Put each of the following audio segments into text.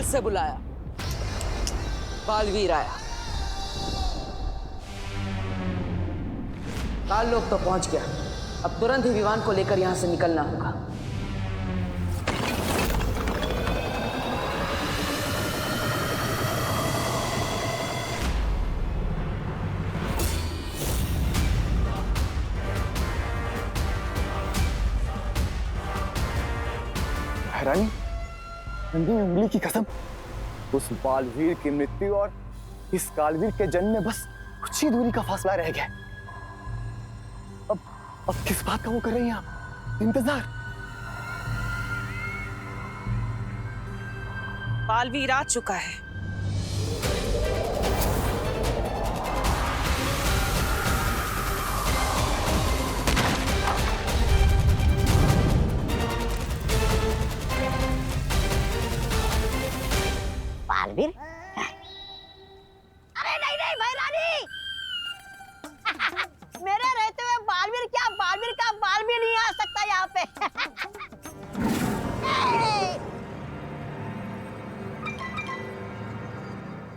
से बुलाया। बालवीर आया। काल लोग तो पहुंच गया। अब तुरंत ही विमान को लेकर यहां से निकलना होगा। रानी, नंदी में उंगली की कसम, उस बालवीर की मृत्यु और इस कालवीर के जन्म में बस कुछ ही दूरी का फासला रह गया। अब किस बात का वो कर रही हैं आप? इंतजार। बालवीर आ चुका है। बालवीर? अरे नहीं नहीं भाई रानी, मेरे रहते हुए बालवीर क्या, बालवीर का बाल भी नहीं आ सकता यहाँ पे।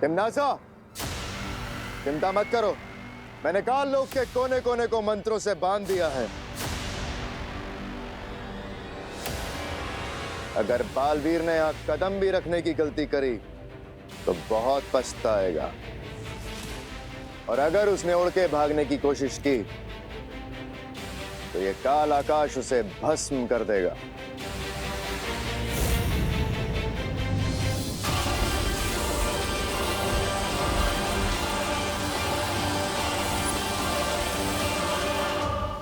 तिमनासा, चिंता मत करो, मैंने काल लोक के कोने कोने को मंत्रों से बांध दिया है। अगर बालवीर ने यहां कदम भी रखने की गलती करी तो बहुत पछताएगा, और अगर उसने उड़ के भागने की कोशिश की तो ये काल आकाश उसे भस्म कर देगा।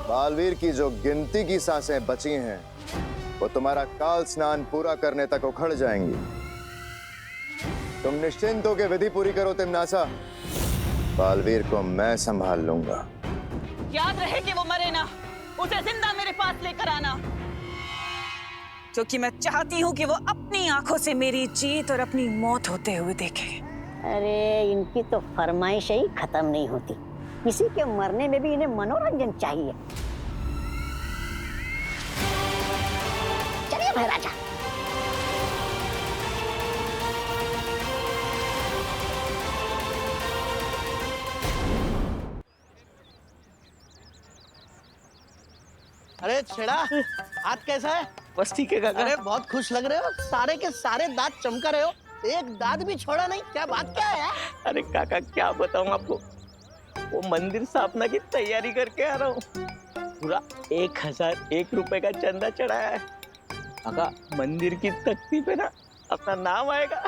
बालवीर की जो गिनती की सांसें बची हैं वो तुम्हारा काल स्नान पूरा करने तक उखड़ जाएंगी। तुम निश्चिंत होकर विधि पूरी करो तिमनासा, बालवीर को मैं संभाल लूंगा। याद रहे कि वो मरे ना, उसे जिंदा मेरे पास लेकर आना, क्योंकि मैं चाहती हूँ कि वो अपनी आंखों से मेरी जीत और अपनी मौत होते हुए देखे। अरे इनकी तो फरमाइश ही खत्म नहीं होती, किसी के मरने में भी इन्हें मनोरंजन चाहिए। चलिए भाई राजा। अरे छेड़ा, हाथ कैसा है? बस ठीक है काका। अरे बहुत खुश लग रहे हो, सारे के सारे दांत चमका रहे हो, एक दांत भी छोड़ा नहीं, क्या बात क्या है? अरे काका क्या बताऊं आपको, वो मंदिर स्थापना की तैयारी करके आ रहा हूँ। पूरा 1001 रुपए का चंदा चढ़ाया है। काका मंदिर की तख्ती पे ना अपना नाम आएगा।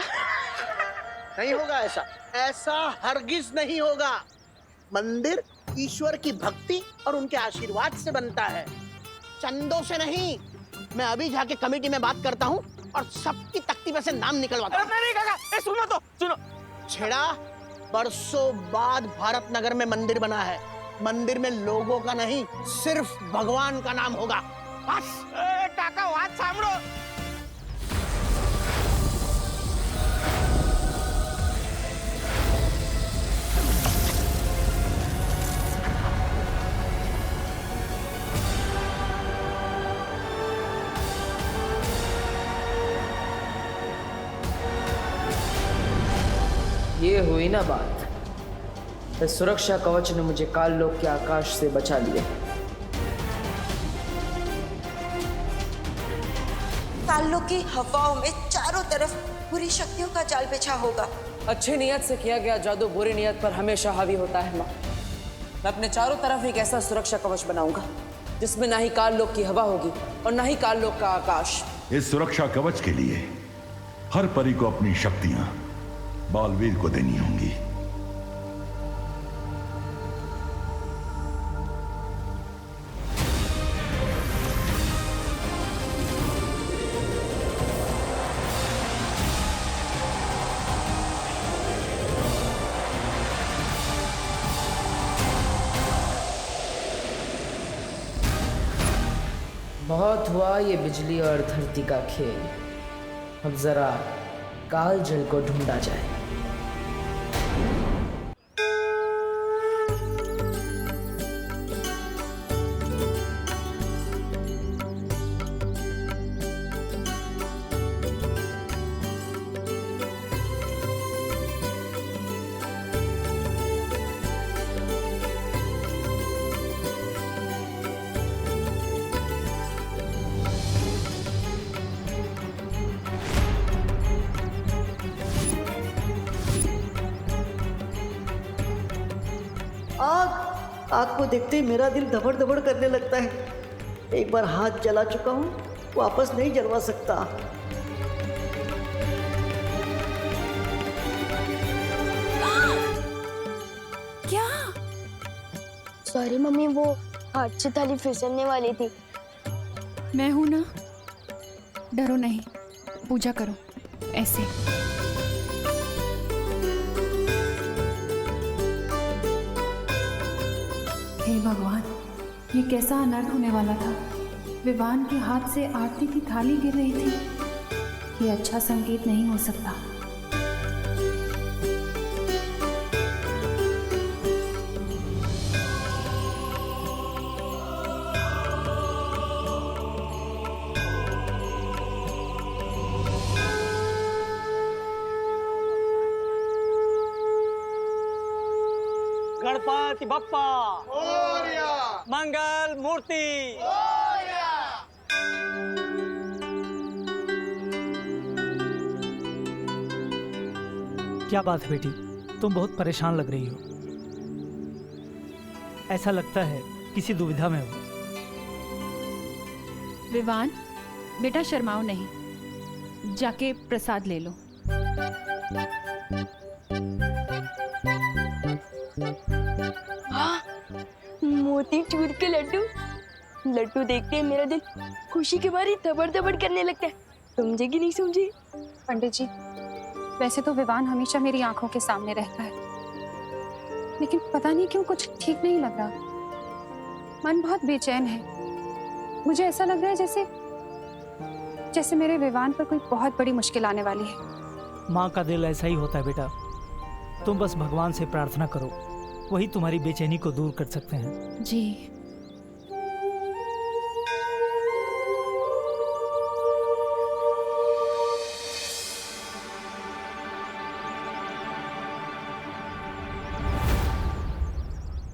नहीं होगा ऐसा, ऐसा हरगिज नहीं होगा। मंदिर ईश्वर की भक्ति और उनके आशीर्वाद से बनता है, चंदों से नहीं। मैं अभी जाके कमेटी में बात करता हूँ और सबकी तख्ती में से नाम निकलवाता हूँ। नहीं काका, सुनो तो सुनो। छेड़ा, बरसों बाद भारत नगर में मंदिर बना है। मंदिर में लोगों का नहीं, सिर्फ भगवान का नाम होगा, बस। काका बात सामरो। ये हुई ना बात। इस सुरक्षा कवच ने मुझे काल लोक के आकाश से बचा लिया। काल लोक की हवाओं में चारों तरफ बुरी शक्तियों का जाल बिछा होगा। अच्छी नियत से किया गया जादू बुरी नियत पर हमेशा हावी होता है माँ। मैं अपने चारों तरफ एक ऐसा सुरक्षा कवच बनाऊंगा जिसमें ना ही काल लोक की हवा होगी और ना ही काल लोक का आकाश। इस सुरक्षा कवच के लिए हर परी को अपनी शक्तियां बालवीर को देनी होंगी। बहुत हुआ ये बिजली और धरती का खेल। अब जरा काल जल को ढूंढा जाए। आग आग को देखते ही मेरा दिल धबड़ धबड़ करने लगता है। एक बार हाथ जला चुका हूँ, वापस नहीं जलवा सकता। क्या? सॉरी मम्मी, वो हाथ से थाली फिसलने वाली थी। मैं हूं ना, डरो नहीं, पूजा करो ऐसे। हे भगवान, ये कैसा अनर्थ होने वाला था। विवान के हाथ से आरती की थाली गिर रही थी। ये अच्छा संकेत नहीं हो सकता। गणपति बप्पा मंगल मूर्ति। क्या बात है बेटी, तुम बहुत परेशान लग रही हो। ऐसा लगता है किसी दुविधा में हो। विवान, बेटा शर्माओ नहीं, जाके प्रसाद ले लो। हाँ, मोती चूर के लड्डू। लड्डू देखते ही मेरा दिल खुशी के मारे धबड़ धबड़ करने लगता है। समझे कि नहीं समझे? पंडित जी, वैसे तो विवान हमेशा मेरी आंखों के सामने रहता है, लेकिन पता नहीं क्यों कुछ ठीक नहीं लग रहा। मन बहुत बेचैन है। मुझे ऐसा लग रहा है जैसे मेरे विवान पर कोई बहुत बड़ी मुश्किल आने वाली है। माँ का दिल ऐसा ही होता है बेटा। तुम बस भगवान से प्रार्थना करो, वही तुम्हारी बेचैनी को दूर कर सकते हैं। जी।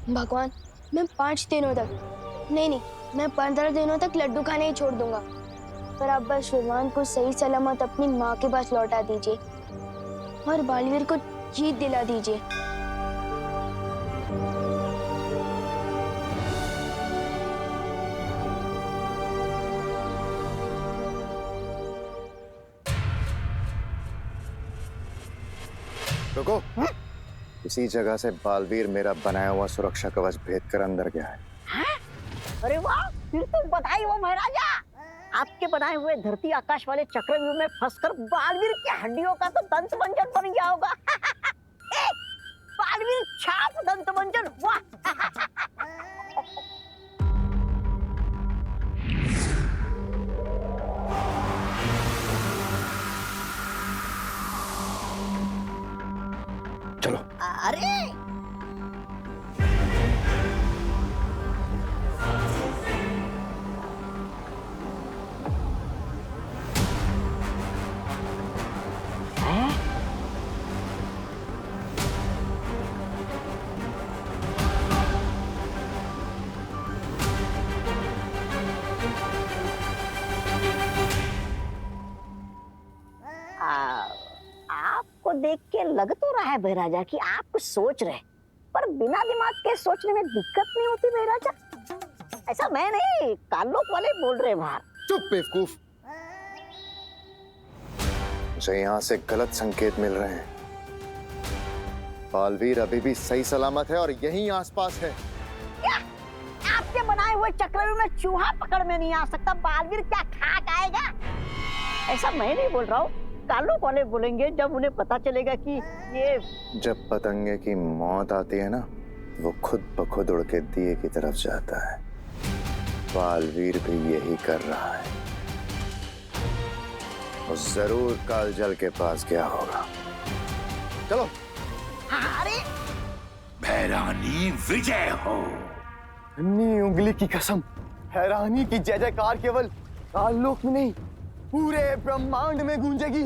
भगवान, मैं 5 दिनों तक नहीं, मैं 15 दिनों तक लड्डू खाने ही छोड़ दूंगा, पर आप बस विवान को सही सलामत अपनी माँ के पास लौटा दीजिए और बालवीर को जीत दिला दीजिए। रुको। इसी जगह से बालवीर मेरा बनाया हुआ सुरक्षा कवच भेद कर अंदर गया है। अरे वाह, फिर तो बधाई हो महाराजा। आपके बनाए हुए धरती आकाश वाले चक्रव्यूह में फंसकर बालवीर की हड्डियों का तो दंत मंजन बन गया होगा। बालवीर छाप दंत मंजन, वाह। चलो। अरे आपको देख के लग तो रहा है महाराजा कि आप कुछ सोच रहे, पर बिना दिमाग के सोचने में दिक्कत नहीं होती महाराजा। ऐसा मैं नहीं, कालोक वाले बोल रहे बाहर। चुप बेवकूफ। मुझे यहाँ से गलत संकेत मिल रहे हैं। बालवीर अभी भी सही सलामत है और यहीं आसपास है। क्या? आपके बनाए हुए चक्रव्यूह में चूहा पकड़ में नहीं आ सकता, बालवीर क्या खाक आएगा? ऐसा मैं नहीं बोल रहा हूँ, कालोक वाले बोलेंगे जब उन्हें पता चलेगा कि ये। जब पतंगे की मौत आती है ना, वो खुद ब खुद उड़ के दिए की तरफ जाता है। बालवीर भी यही कर रहा है। वो जरूर कालजल के पास गया होगा। चलो। अरे भैरानी विजय हो। अन्नी उंगली की कसम, हैरानी की जय जयकार केवल काललोक में नहीं, पूरे ब्रह्मांड में गूंजेगी।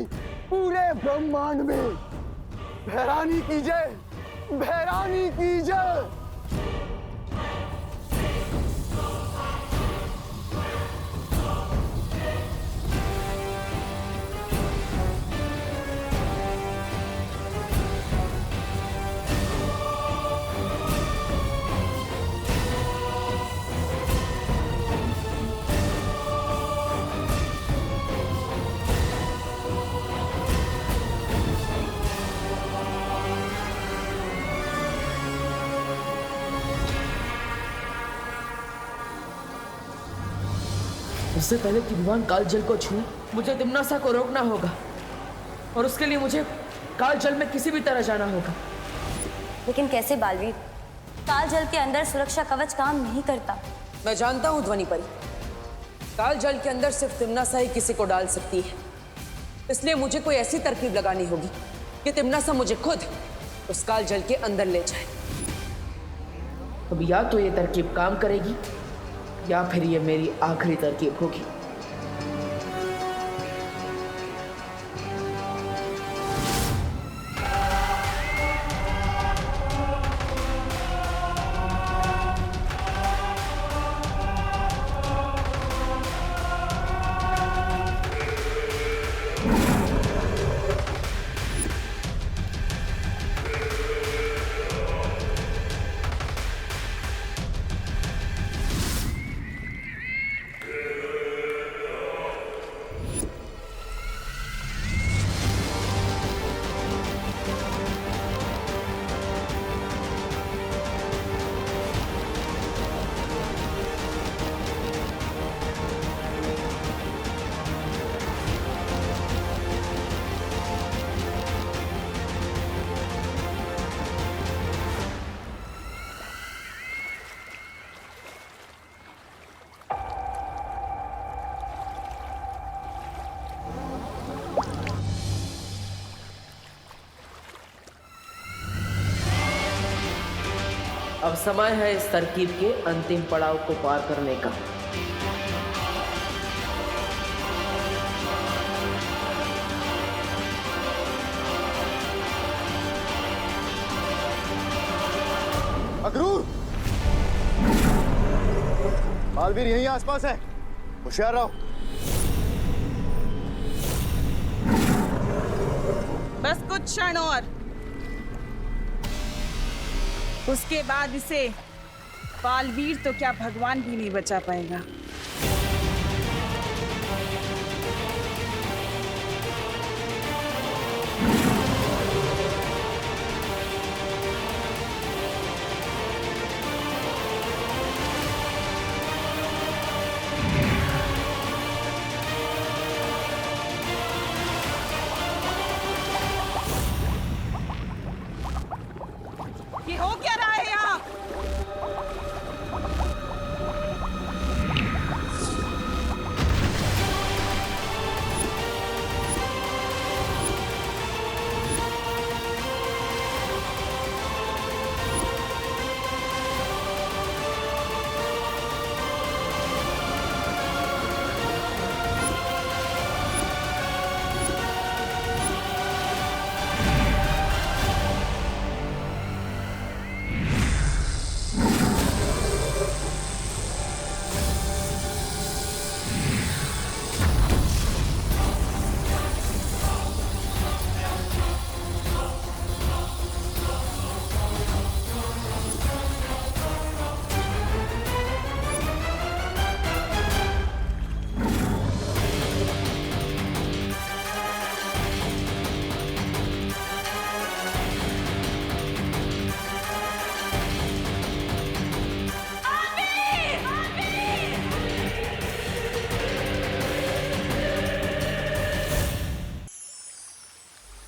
पूरे ब्रह्मांड में भैरानी की जय, भैरानी की जय। इससे पहले कि विवान काल जल को छूए, मुझे तिम्नासा को रोकना होगा, और उसके लिए मुझे काल जल में किसी भी तरह जाना होगा। लेकिन कैसे बालवीर? काल जल के अंदर सुरक्षा कवच काम नहीं करता। मैं जानता हूँ ध्वनि परी, काल जल के अंदर सिर्फ तिम्नासा ही किसी को डाल सकती है, इसलिए मुझे कोई ऐसी तरकीब लगानी होगी कि तिम्नासा मुझे खुद उस काल जल के अंदर ले जाए। अब या तो ये तरकीब काम करेगी या फिर ये मेरी आखिरी तरकीब होगी। अब समय है इस तरकीब के अंतिम पड़ाव को पार करने का। अक्रूर, बालवीर यहीं आसपास है, होशियार रहो। बस कुछ क्षण और, उसके बाद इसे बालवीर तो क्या भगवान भी नहीं बचा पाएगा। ये हो क्या रहा है यहाँ?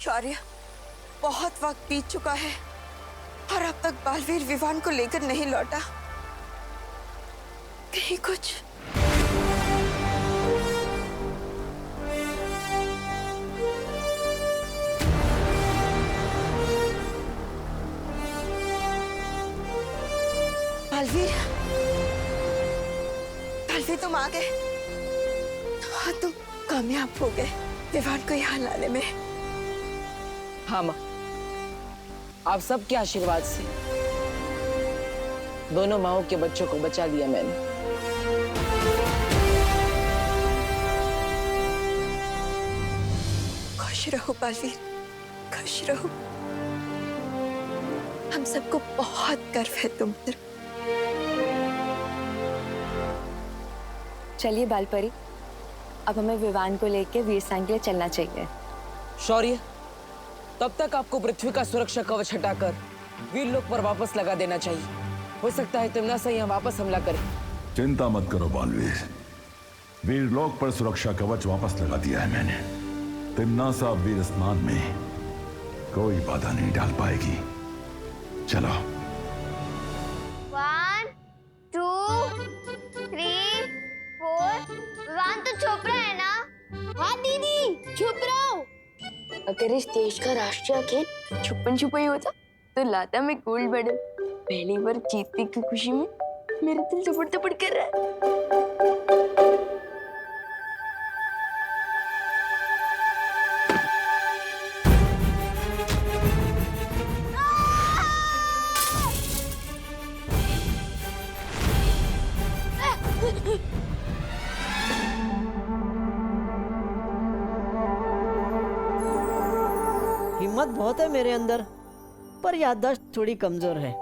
शौर्य, बहुत वक्त बीत चुका है और अब तक बालवीर विवान को लेकर नहीं लौटा। कहीं कुछ बालवीर, बालवीर तुम आ गए। हाँ, तुम कामयाब हो गए विवान को यहाँ लाने में। हाँ माँ, आप सबके आशीर्वाद से दोनों माओं के बच्चों को बचा लिया मैंने। खुश रहो बालवीर, खुश रहो। हम सबको बहुत गर्व है तुम पर। चलिए बालपरी, अब हमें विवान को लेकर वीरसेन के लिए चलना चाहिए। शौर्य, तब तक आपको पृथ्वी का सुरक्षा कवच हटाकर वीर लोक पर वापस लगा देना चाहिए। हो सकता है तिम्नासा यहाँ वापस हमला करे। चिंता मत करो बालवीर, वीरलोक पर सुरक्षा कवच वापस लगा दिया है मैंने। तिम्नासा वीर स्नान में कोई बाधा नहीं डाल पाएगी। चलो। 1 2 3 4। विवान तो छुप रहा है ना? हाँ दीदी, छुप रहा हूँ। अगर इस देश का राष्ट्रीय खेल छुपन छुपाई होता तो लाता मैं गोल्ड मेडल। पहली बार जीतने की खुशी में मेरा दिल थपड़ थपड़ कर रहा है। हिम्मत बहुत है मेरे अंदर, पर याददाश्त थोड़ी कमजोर है।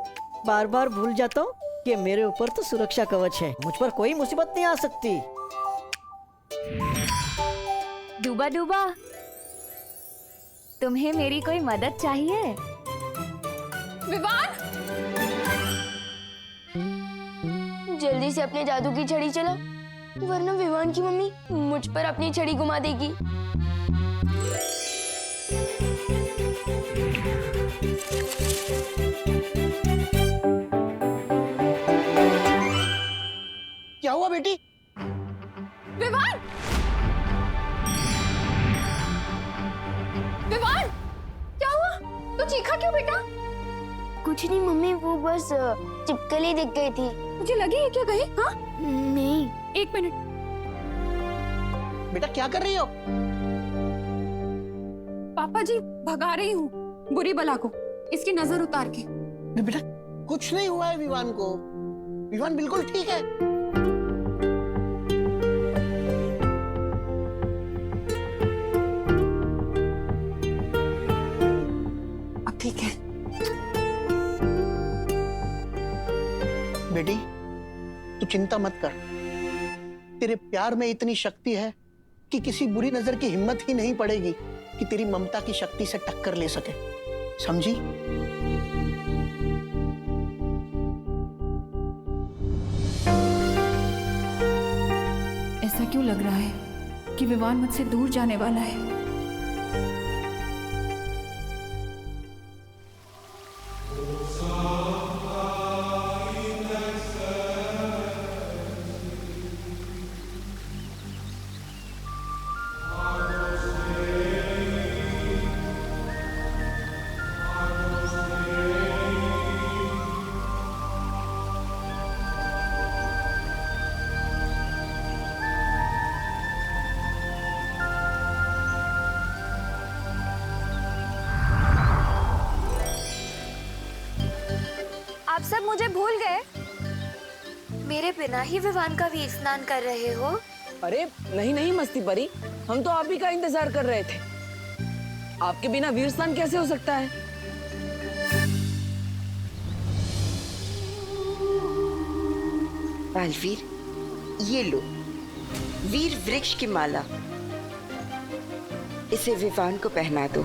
बार बार भूल जाता हूँ कि मेरे ऊपर तो सुरक्षा कवच है, मुझ पर कोई मुसीबत नहीं आ सकती। डूबा डूबा, तुम्हें मेरी कोई मदद चाहिए? विवान! जल्दी से अपने जादू की छड़ी चला, वरना विवान की मम्मी मुझ पर अपनी छड़ी घुमा देगी। क्या हुआ बेटी? विवान! विवान! क्या हुआ? तू चीखा क्यों बेटा? कुछ नहीं मम्मी, वो बस चिपकली दिख गई थी। मुझे लगी है क्या कहीं? हाँ? नहीं। 1 मिनट। बेटा क्या कर रही हो? पापा जी, भगा रही हूँ बुरी बला को, इसकी नजर उतार के। बेटा कुछ नहीं हुआ है विवान को, विवान बिल्कुल ठीक है। अब ठीक है। बेटी तू चिंता मत कर, तेरे प्यार में इतनी शक्ति है कि किसी बुरी नजर की हिम्मत ही नहीं पड़ेगी कि तेरी ममता की शक्ति से टक्कर ले सके, समझी? ऐसा क्यों लग रहा है कि विवान मुझसे दूर जाने वाला है? आप सब मुझे भूल गए? मेरे बिना ही विवान का वीर स्नान कर रहे हो? अरे नहीं नहीं मस्ती परी, हम तो आप ही का इंतजार कर रहे थे। आपके बिना वीर स्नान कैसे हो सकता है? बालवीर, ये लो वीर वृक्ष की माला, इसे विवान को पहना दो।